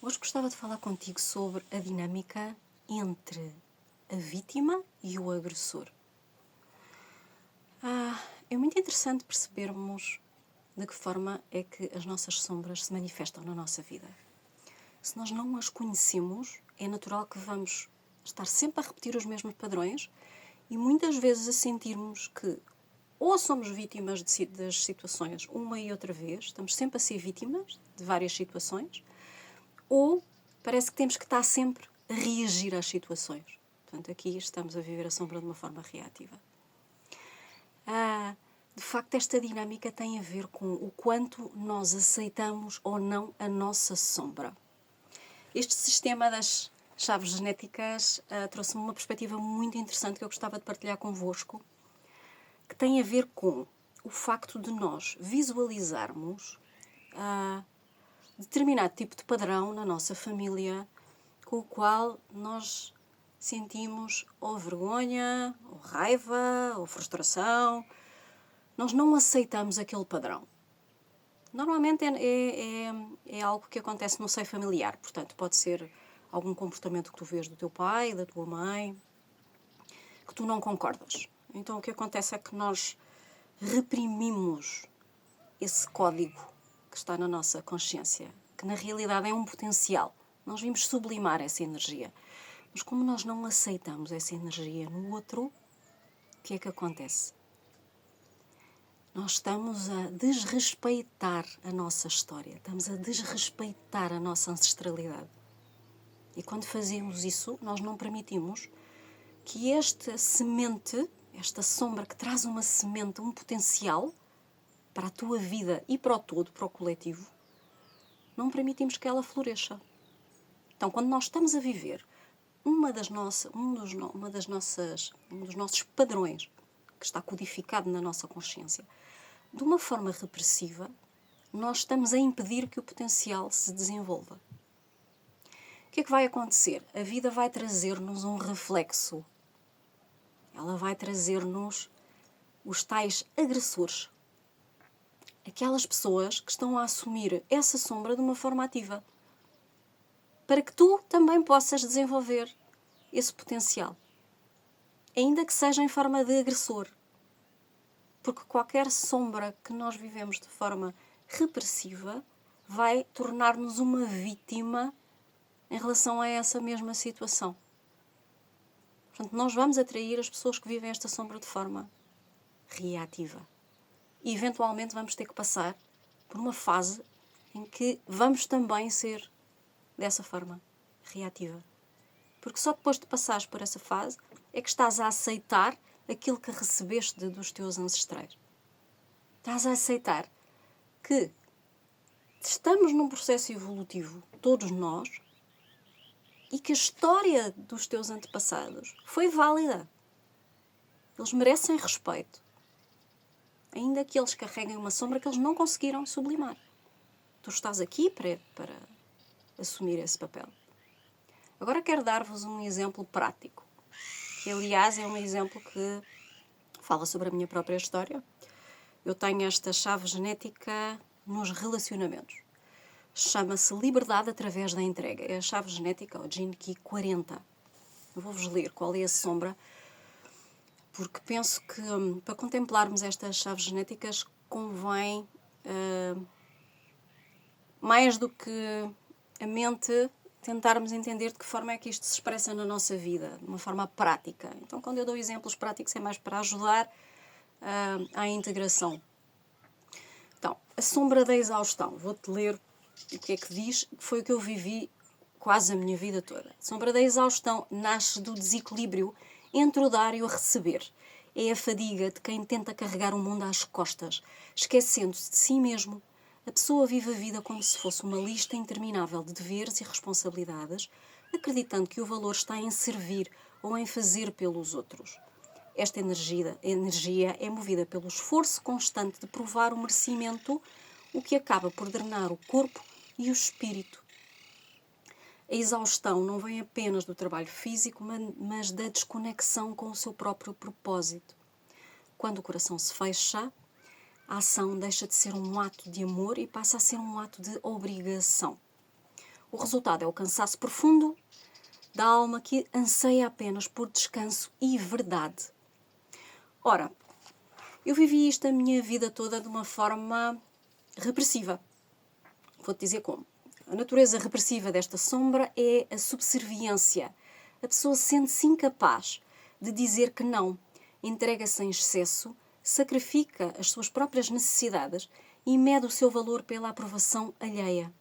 Hoje gostava de falar contigo sobre a dinâmica entre a vítima e o agressor. É muito interessante percebermos de que forma é que as nossas sombras se manifestam na nossa vida. Se nós não as conhecemos, é natural que vamos estar sempre a repetir os mesmos padrões e muitas vezes a sentirmos que ou somos vítimas das situações uma e outra vez, estamos sempre a ser vítimas de várias situações, ou parece que temos que estar sempre a reagir às situações. Portanto, aqui estamos a viver a sombra de uma forma reativa. De facto, esta dinâmica tem a ver com o quanto nós aceitamos ou não a nossa sombra. Este sistema das chaves genéticas trouxe-me uma perspectiva muito interessante que eu gostava de partilhar convosco, que tem a ver com o facto de nós visualizarmos determinado tipo de padrão na nossa família com o qual nós sentimos ou vergonha, ou raiva, ou frustração. Nós não aceitamos aquele padrão. Normalmente é algo que acontece no seio familiar, portanto pode ser algum comportamento que tu vês do teu pai, da tua mãe, que tu não concordas. Então o que acontece é que nós reprimimos esse código que está na nossa consciência, que na realidade é um potencial. Nós vimos sublimar essa energia. Mas como nós não aceitamos essa energia no outro, o que é que acontece? Nós estamos a desrespeitar a nossa história, estamos a desrespeitar a nossa ancestralidade. E quando fazemos isso, nós não permitimos que esta semente, esta sombra que traz uma semente, um potencial para a tua vida e para o todo, para o coletivo, não permitimos que ela floresça. Então, quando nós estamos a viver um dos nossos padrões, que está codificado na nossa consciência, de uma forma repressiva, nós estamos a impedir que o potencial se desenvolva. O que é que vai acontecer? A vida vai trazer-nos um reflexo. Ela vai trazer-nos os tais agressores. Aquelas pessoas que estão a assumir essa sombra de uma forma ativa, para que tu também possas desenvolver esse potencial, ainda que seja em forma de agressor. Porque qualquer sombra que nós vivemos de forma repressiva vai tornar-nos uma vítima em relação a essa mesma situação. Portanto, nós vamos atrair as pessoas que vivem esta sombra de forma reativa. E, eventualmente, vamos ter que passar por uma fase em que vamos também ser dessa forma reativa. Porque só depois de passares por essa fase é que estás a aceitar aquilo que recebeste dos teus ancestrais. Estás a aceitar que estamos num processo evolutivo, todos nós, e que a história dos teus antepassados foi válida. Eles merecem respeito, ainda que eles carreguem uma sombra que eles não conseguiram sublimar. Tu estás aqui para assumir esse papel. Agora quero dar-vos um exemplo prático, que aliás é um exemplo que fala sobre a minha própria história. Eu tenho esta chave genética nos relacionamentos. Chama-se liberdade através da entrega. É a chave genética, o Gene Key 40. Eu vou-vos ler qual é a sombra, porque penso que para contemplarmos estas chaves genéticas convém, mais do que a mente, tentarmos entender de que forma é que isto se expressa na nossa vida, de uma forma prática. Então, quando eu dou exemplos práticos, é mais para ajudar à integração. Então, a sombra da exaustão. Vou-te ler o que é que diz, que foi o que eu vivi quase a minha vida toda. A sombra da exaustão nasce do desequilíbrio entre o dar e o receber. É a fadiga de quem tenta carregar o mundo às costas, esquecendo-se de si mesmo. A pessoa vive a vida como se fosse uma lista interminável de deveres e responsabilidades, acreditando que o valor está em servir ou em fazer pelos outros. Esta energia é movida pelo esforço constante de provar o merecimento, o que acaba por drenar o corpo e o espírito. A exaustão não vem apenas do trabalho físico, mas da desconexão com o seu próprio propósito. Quando o coração se fecha, a ação deixa de ser um ato de amor e passa a ser um ato de obrigação. O resultado é o cansaço profundo da alma que anseia apenas por descanso e verdade. Ora, eu vivi isto a minha vida toda de uma forma repressiva. Vou-te dizer como. A natureza repressiva desta sombra é a subserviência. A pessoa sente-se incapaz de dizer que não, entrega-se em excesso, sacrifica as suas próprias necessidades e mede o seu valor pela aprovação alheia.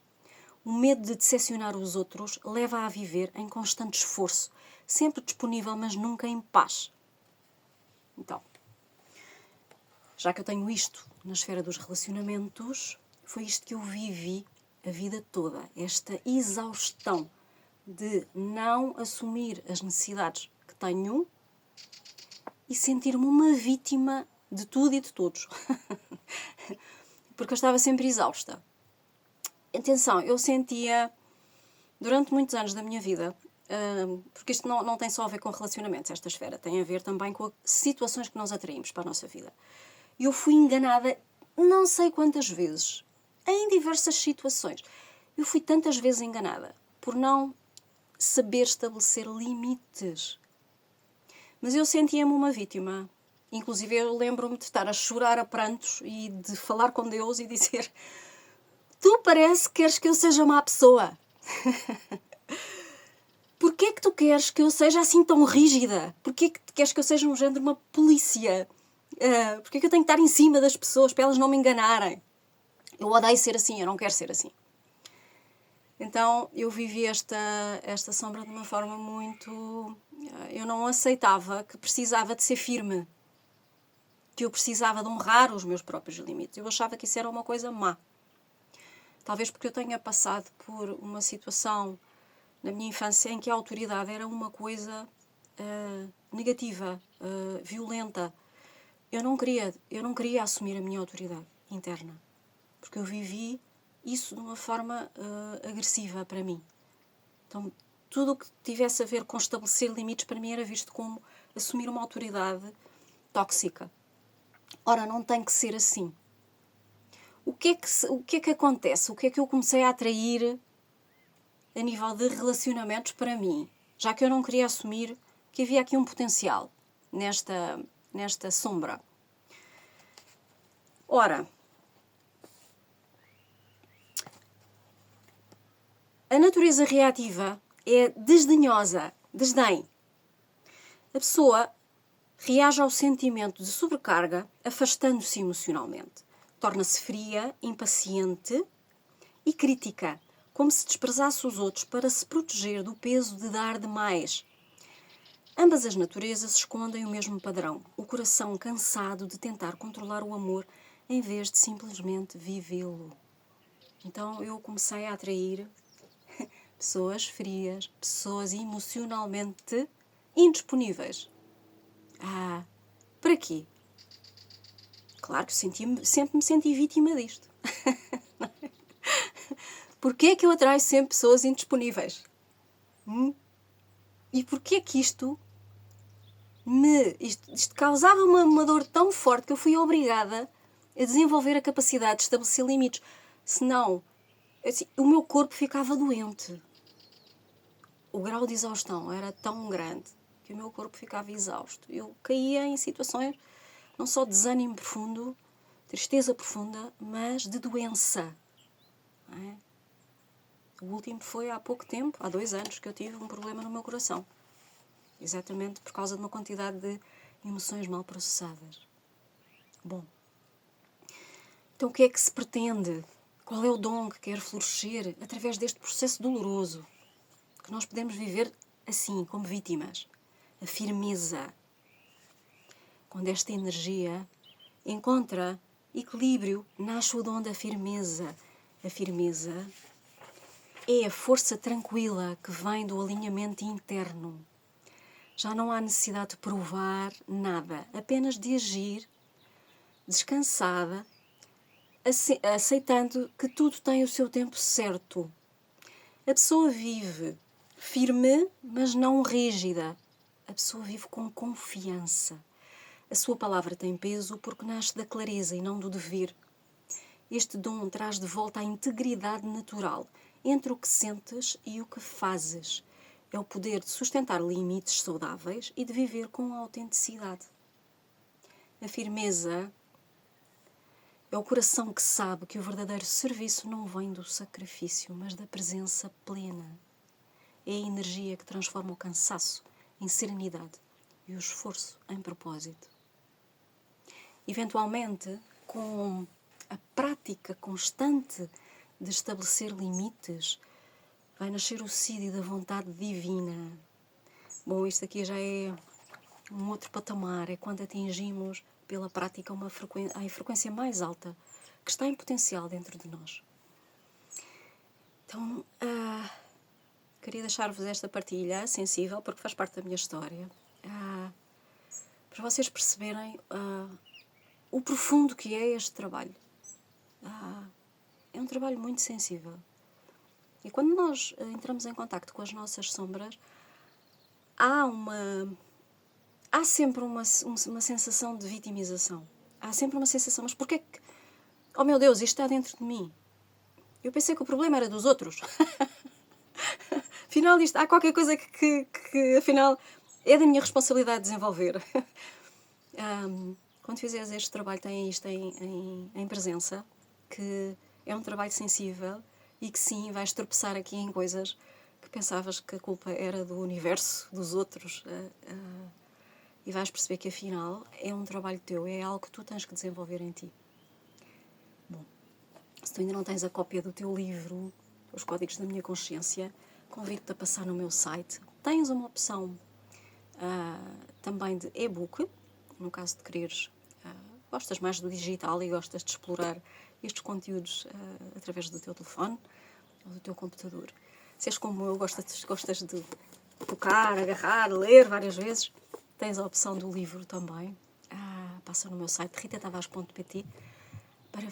O medo de decepcionar os outros leva-a a viver em constante esforço, sempre disponível, mas nunca em paz. Então, já que eu tenho isto na esfera dos relacionamentos, foi isto que eu vivi a vida toda. Esta exaustão de não assumir as necessidades que tenho e sentir-me uma vítima de tudo e de todos. Porque eu estava sempre exausta. Atenção, eu sentia, durante muitos anos da minha vida, porque isto não tem só a ver com relacionamentos, esta esfera, tem a ver também com situações que nós atraímos para a nossa vida. Eu fui enganada não sei quantas vezes, em diversas situações. Eu fui tantas vezes enganada por não saber estabelecer limites. Mas eu sentia-me uma vítima. Inclusive eu lembro-me de estar a chorar a prantos e de falar com Deus e dizer: tu parece que queres que eu seja má pessoa. Porquê é que tu queres que eu seja assim tão rígida? Porquê é que queres que eu seja um género de uma polícia? Porquê é que eu tenho que estar em cima das pessoas para elas não me enganarem? Eu odeio ser assim, eu não quero ser assim. Então eu vivi esta sombra de uma forma muito... Eu não aceitava que precisava de ser firme. Que eu precisava de honrar os meus próprios limites. Eu achava que isso era uma coisa má. Talvez porque eu tenha passado por uma situação na minha infância em que a autoridade era uma coisa negativa, violenta. Eu não queria assumir a minha autoridade interna, porque eu vivi isso de uma forma agressiva para mim. Então, tudo o que tivesse a ver com estabelecer limites para mim era visto como assumir uma autoridade tóxica. Ora, não tem que ser assim. O que é que acontece? O que é que eu comecei a atrair a nível de relacionamentos para mim? Já que eu não queria assumir que havia aqui um potencial nesta sombra. Ora, a natureza reativa é desdenhosa, desdém. A pessoa reage ao sentimento de sobrecarga, afastando-se emocionalmente. Torna-se fria, impaciente e crítica, como se desprezasse os outros para se proteger do peso de dar demais. Ambas as naturezas escondem o mesmo padrão, o coração cansado de tentar controlar o amor em vez de simplesmente vivê-lo. Então eu comecei a atrair pessoas frias, pessoas emocionalmente indisponíveis. Para quê? Claro que sempre me senti vítima disto. Porquê é que eu atraio sempre pessoas indisponíveis? E porquê que isto causava uma dor tão forte que eu fui obrigada a desenvolver a capacidade de estabelecer limites. Senão, assim, o meu corpo ficava doente. O grau de exaustão era tão grande que o meu corpo ficava exausto. Eu caía em situações não só de desânimo profundo, tristeza profunda, mas de doença. Não é? O último foi há pouco tempo, há 2 anos, que eu tive um problema no meu coração. Exatamente por causa de uma quantidade de emoções mal processadas. Bom, então o que é que se pretende? Qual é o dom que quer florescer através deste processo doloroso? Que nós podemos viver assim, como vítimas. A firmeza. Quando esta energia encontra equilíbrio, nasce o dom da firmeza. A firmeza é a força tranquila que vem do alinhamento interno. Já não há necessidade de provar nada, apenas de agir descansada, aceitando que tudo tem o seu tempo certo. A pessoa vive firme, mas não rígida. A pessoa vive com confiança. A sua palavra tem peso porque nasce da clareza e não do dever. Este dom traz de volta a integridade natural entre o que sentes e o que fazes. É o poder de sustentar limites saudáveis e de viver com autenticidade. A firmeza é o coração que sabe que o verdadeiro serviço não vem do sacrifício, mas da presença plena. É a energia que transforma o cansaço em serenidade e o esforço em propósito. Eventualmente, com a prática constante de estabelecer limites, vai nascer o sídio da vontade divina. Bom, isto aqui já é um outro patamar, é quando atingimos pela prática a frequência mais alta que está em potencial dentro de nós. Então, queria deixar-vos esta partilha sensível, porque faz parte da minha história, para vocês perceberem o profundo que é este trabalho. É um trabalho muito sensível. E quando nós entramos em contacto com as nossas sombras, há sempre uma sensação de vitimização. Há sempre uma sensação, mas porquê que... Oh meu Deus, isto está dentro de mim. Eu pensei que o problema era dos outros. Afinal, há qualquer coisa que afinal, é da minha responsabilidade desenvolver. Quando fizeres este trabalho, tem isto em presença, que é um trabalho sensível e que sim, vais tropeçar aqui em coisas que pensavas que a culpa era do universo, dos outros, e vais perceber que afinal é um trabalho teu, é algo que tu tens que desenvolver em ti. Bom, se tu ainda não tens a cópia do teu livro, Os Códigos da Minha Consciência, convido-te a passar no meu site. Tens uma opção também de e-book, no caso de quereres, gostas mais do digital e gostas de explorar estes conteúdos através do teu telefone ou do teu computador. Se és como eu, gostas de tocar, agarrar, ler várias vezes, tens a opção do livro também. Passa no meu site ritatavares.pt para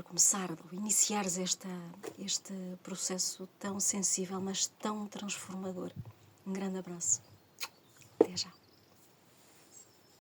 começar, iniciares este processo tão sensível, mas tão transformador. Um grande abraço. Até já.